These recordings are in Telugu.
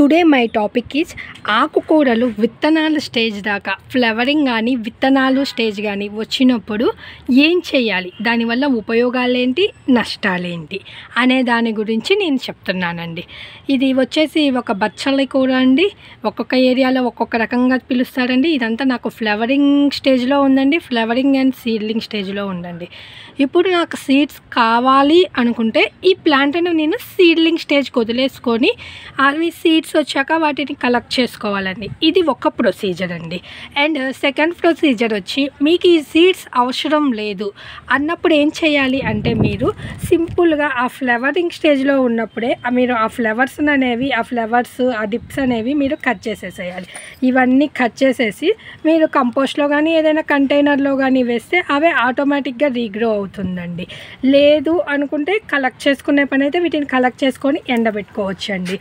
టుడే మై టాపిక్ ఈజ్ ఆకుకూరలు విత్తనాల స్టేజ్ దాకా ఫ్లవరింగ్ కానీ విత్తనాలు స్టేజ్ కానీ వచ్చినప్పుడు ఏం చేయాలి, దానివల్ల ఉపయోగాలేంటి, నష్టాలేంటి అనే దాని గురించి నేను చెప్తున్నానండి. ఇది వచ్చేసి ఒక బచ్చలి కూర అండి. ఒక్కొక్క ఏరియాలో ఒక్కొక్క రకంగా పిలుస్తారండి. ఇదంతా నాకు ఫ్లవరింగ్ స్టేజ్లో ఉందండి, ఫ్లవరింగ్ అండ్ సీడ్లింగ్ స్టేజ్లో ఉందండి. ఇప్పుడు నాకు సీడ్స్ కావాలి అనుకుంటే ఈ ప్లాంట్ను నేను సీడ్లింగ్ స్టేజ్కి వదిలేసుకొని అవి సీడ్స్ వచ్చాక వాటిని కలెక్ట్ చేసుకోవాలండి. ఇది ఒక ప్రొసీజర్ అండి. అండ్ సెకండ్ ప్రొసీజర్ వచ్చి మీకు ఈ సీడ్స్ అవసరం లేదు అన్నప్పుడు ఏం చేయాలి అంటే మీరు సింపుల్గా ఆ ఫ్లవరింగ్ స్టేజ్లో ఉన్నప్పుడే మీరు ఆ ఫ్లవర్స్ ఆ డిప్స్ అనేవి మీరు కట్ చేసేసేయాలి. ఇవన్నీ కట్ చేసేసి మీరు కంపోస్ట్లో కానీ ఏదైనా కంటైనర్లో కానీ వేస్తే అవే ఆటోమేటిక్గా రీగ్రో అవుతుందండి. లేదు అనుకుంటే కలెక్ట్ చేసుకునే పని అయితే వీటిని కలెక్ట్ చేసుకొని ఎండబెట్టుకోవచ్చండి.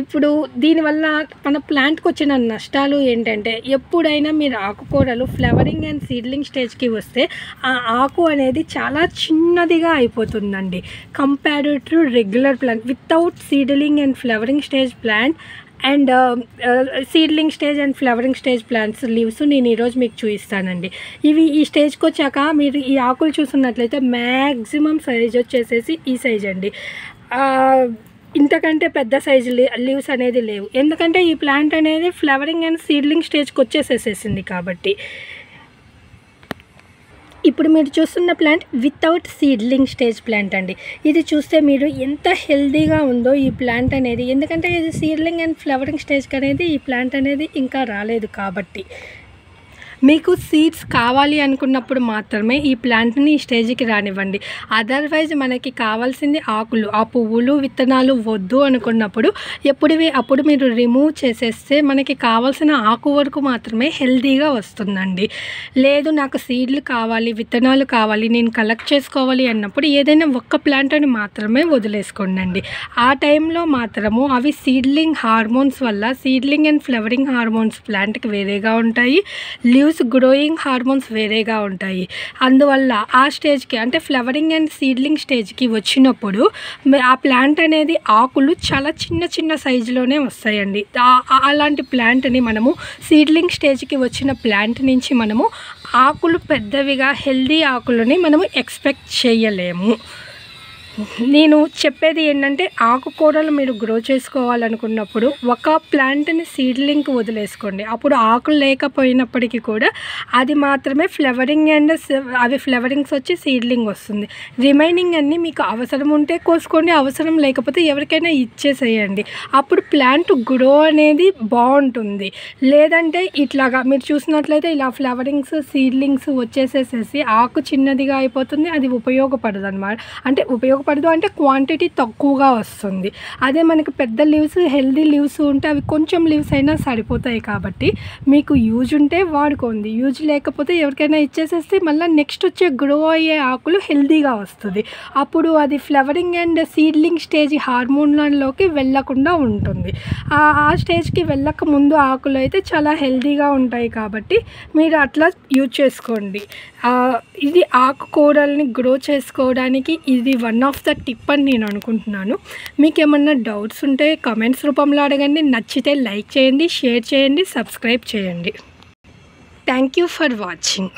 ఇప్పుడు దీనివల్ల మన ప్లాంట్కి వచ్చిన నష్టాలు ఏంటంటే ఎప్పుడైనా మీరు ఆకుకూరలు ఫ్లవరింగ్ అండ్ సీడ్లింగ్ స్టేజ్కి వస్తే ఆ ఆకు అనేది చాలా చిన్నదిగా అయిపోతుందండి compared to regular plant without seedling and flowering stage plant and seedling stage and flowering stage plants leaves నేను ఈరోజు మీకు చూపిస్తానండి. ఇవి ఈ స్టేజ్కి వచ్చాక మీరు ఈ ఆకులు చూస్తున్నట్లయితే మ్యాక్సిమం సైజ్ వచ్చేసేసి ఈ సైజ్ అండి. ఇంతకంటే పెద్ద సైజు లీవ్స్ అనేది లేవు, ఎందుకంటే ఈ ప్లాంట్ అనేది ఫ్లవరింగ్ అండ్ సీడ్లింగ్ స్టేజ్కి వచ్చేసేసింది కాబట్టి. ఇప్పుడు మీరు చూస్తున్న plant without seedling stage plant అండి. ఇది చూస్తే మీరు ఎంత హెల్దీగా ఉందో ఈ ప్లాంట్ అనేది, ఎందుకంటే ఇది సీడ్లింగ్ అండ్ ఫ్లవరింగ్ స్టేజ్కి అనేది ఈ ప్లాంట్ అనేది ఇంకా రాలేదు కాబట్టి. మీకు సీడ్స్ కావాలి అనుకున్నప్పుడు మాత్రమే ఈ ప్లాంట్ని ఈ స్టేజ్కి రానివ్వండి. అదర్వైజ్ మనకి కావాల్సింది ఆకులు, ఆ పువ్వులు విత్తనాలు వద్దు అనుకున్నప్పుడు అప్పుడు మీరు రిమూవ్ చేసేస్తే మనకి కావాల్సిన ఆకు వరకు మాత్రమే హెల్తీగా వస్తుందండి. లేదు నాకు సీడ్లు కావాలి, విత్తనాలు కావాలి, నేను కలెక్ట్ చేసుకోవాలి అన్నప్పుడు ఏదైనా ఒక్క ప్లాంట్ని మాత్రమే వదిలేసుకోండి. ఆ టైంలో మాత్రము అవి సీడ్లింగ్ హార్మోన్స్ వల్ల సీడ్లింగ్ అండ్ ఫ్లవరింగ్ హార్మోన్స్ ప్లాంట్కి వేరేగా ఉంటాయి, గ్రోయింగ్ హార్మోన్స్ వేరేగా ఉంటాయి. అందువల్ల ఆ స్టేజ్కి అంటే ఫ్లవరింగ్ అండ్ సీడ్లింగ్ స్టేజ్కి వచ్చినప్పుడు ఆ ప్లాంట్ అనేది ఆకులు చాలా చిన్న చిన్న సైజులోనే వస్తాయండి. అలాంటి ప్లాంట్ని మనము సీడ్లింగ్ స్టేజ్కి వచ్చిన ప్లాంట్ నుంచి మనము ఆకులు పెద్దవిగా హెల్దీ ఆకులని మనము ఎక్స్పెక్ట్ చేయలేము. నేను చెప్పేది ఏంటంటే ఆకుకూరలు మీరు గ్రో చేసుకోవాలనుకున్నప్పుడు ఒక ప్లాంట్ని సీడ్లింగ్కి వదిలేసుకోండి. అప్పుడు ఆకులు లేకపోయినప్పటికీ కూడా అది మాత్రమే ఫ్లవరింగ్ అండ్ అవి ఫ్లవరింగ్స్ వచ్చి సీడ్లింగ్ వస్తుంది. రిమైనింగ్ అన్నీ మీకు అవసరం ఉంటే కోసుకోండి, అవసరం లేకపోతే ఎవరికైనా ఇచ్చేసేయండి. అప్పుడు ప్లాంట్ గ్రో అనేది బాగుంటుంది. లేదంటే ఇట్లాగా మీరు చూసినట్లయితే ఇలా ఫ్లవరింగ్స్ సీడ్లింగ్స్ వచ్చేసేసేసి ఆకు చిన్నదిగా అయిపోతుంది, అది ఉపయోగపడదు అనమాట. అంటే క్వాంటిటీ తక్కువగా వస్తుంది. అదే మనకి పెద్ద లీవ్స్ హెల్దీ లీవ్స్ ఉంటే అవి కొంచెం లీవ్స్ అయినా సరిపోతాయి. కాబట్టి మీకు యూజ్ ఉంటే వాడుకోండి, యూజ్ లేకపోతే ఎవరికైనా ఇచ్చేసేస్తే మళ్ళీ నెక్స్ట్ వచ్చే గ్రో అయ్యే ఆకులు హెల్దీగా వస్తుంది. అప్పుడు అది ఫ్లవరింగ్ అండ్ సీడ్లింగ్ స్టేజ్ హార్మోన్లలోకి వెళ్ళకుండా ఉంటుంది. ఆ స్టేజ్కి వెళ్ళక ముందు ఆకులు అయితే చాలా హెల్దీగా ఉంటాయి కాబట్టి మీరు అట్లా యూజ్ చేసుకోండి. ఇది ఆకుకూరల్ని గ్రో చేసుకోవడానికి ఇది వన్ ఆఫ్ ద టిప్ అని నేను అనుకుంటున్నాను. మీకు ఏమన్నా డౌట్స్ ఉంటే కామెంట్స్ రూపంలో అడగండి. నచ్చితే లైక్ చేయండి, షేర్ చేయండి, సబ్స్క్రైబ్ చేయండి. Thank you for watching.